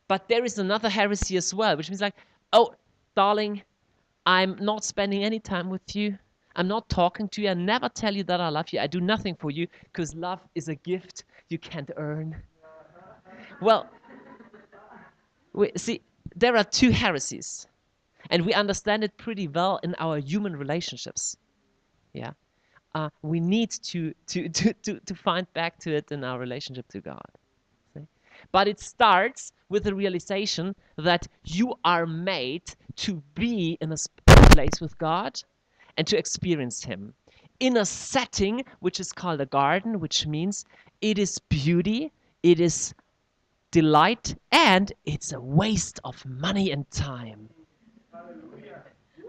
But there is another heresy as well, which means like, oh, darling, I'm not spending any time with you. I'm not talking to you. I never tell you that I love you. I do nothing for you because love is a gift you can't earn. Well, see, there are two heresies, and we understand it pretty well in our human relationships. Yeah, we need to find back to it in our relationship to God. See? But it starts with the realization that you are made to be in a place with God and to experience Him in a setting which is called a garden, which means it is beauty, it is delight, and it's a waste of money and time.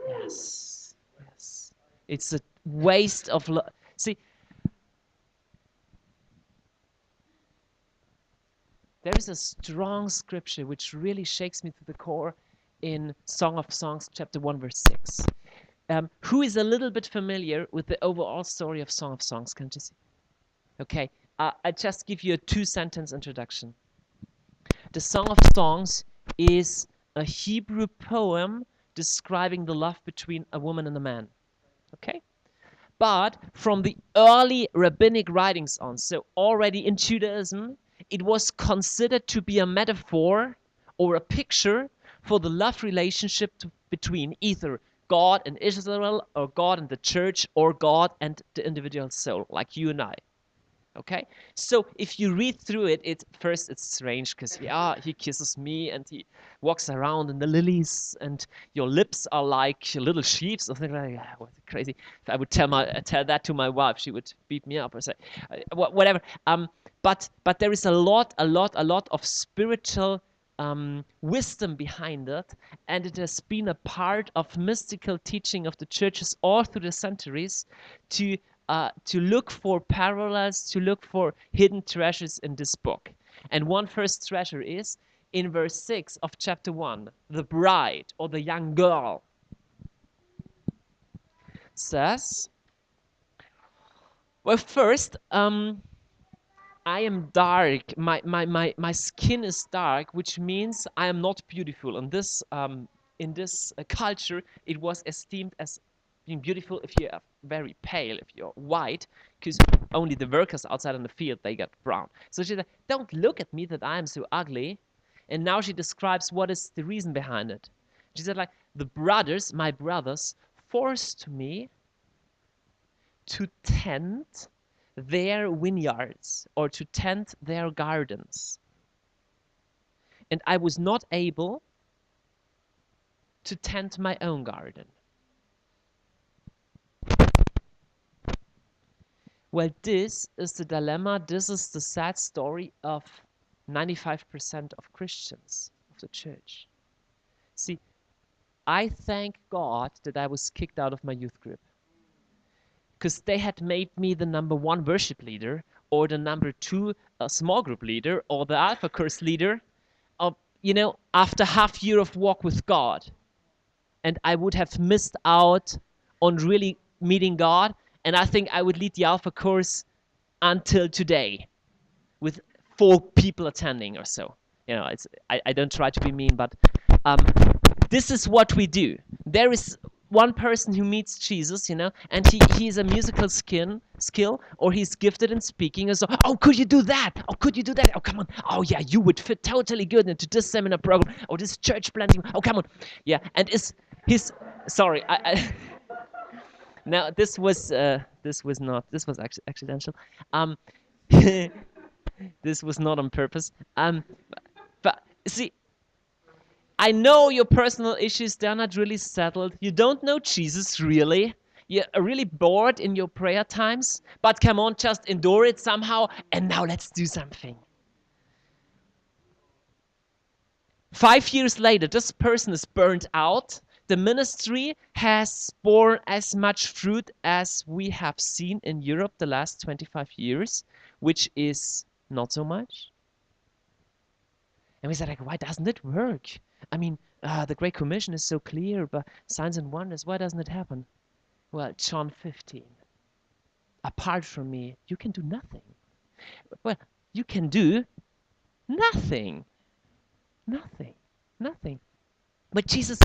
Yes, yes. It's a waste of see, there is a strong scripture which really shakes me to the core in Song of Songs, chapter 1, verse 6. Who is a little bit familiar with the overall story of Song of Songs? Can't you see? Okay, I just give you a 2-sentence introduction. The Song of Songs is a Hebrew poem describing the love between a woman and a man. Okay? But from the early rabbinic writings on, so already in Judaism, it was considered to be a metaphor or a picture for the love relationship between either God and Israel, or God and the church, or God and the individual soul, like you and I. Okay, so if you read through it, first it's strange because he kisses me and he walks around in the lilies and your lips are like little sheeps or something like that. What's crazy? If I would tell that to my wife, she would beat me up or say whatever. But there is a lot of spiritual wisdom behind it, and it has been a part of mystical teaching of the churches all through the centuries to look for parallels, to look for hidden treasures in this book. And one first treasure is in verse 6 of chapter 1, the bride or the young girl says, well, first, I am dark, my skin is dark, which means I am not beautiful. In this culture, it was esteemed as being beautiful if you're very pale, if you're white, because only the workers outside in the field, they get brown. So she said, don't look at me that I am so ugly. And now she describes what is the reason behind it. She said, like, my brothers, forced me to tend their vineyards or to tend their gardens. And I was not able to tend my own garden. Well, this is the dilemma, this is the sad story of 95% of Christians, of the church. See, I thank God that I was kicked out of my youth group, because they had made me the number 1 worship leader, or the number 2 small group leader, or the Alpha course leader, after half year of walk with God. And I would have missed out on really meeting God. And I think I would lead the Alpha course until today with 4 people attending or so. I don't try to be mean, but this is what we do. There is one person who meets Jesus, and he's a musical skill, or he's gifted in speaking, and so, oh, could you do that? Oh, could you do that? Oh, come on. Oh, yeah, you would fit totally good into this seminar program, or this church planting. Oh, come on. Yeah, and sorry, now this was accidental. This was not on purpose. But see, I know your personal issues, they're not really settled. You don't know Jesus really. You're really bored in your prayer times. But come on, just endure it somehow. And now let's do something. 5 years later, this person is burnt out. The ministry has borne as much fruit as we have seen in Europe the last 25 years, which is not so much. And we said, like, why doesn't it work? I mean, the Great Commission is so clear, but signs and wonders, why doesn't it happen? Well, John 15. Apart from me, you can do nothing. Well, you can do nothing. Nothing. Nothing. But Jesus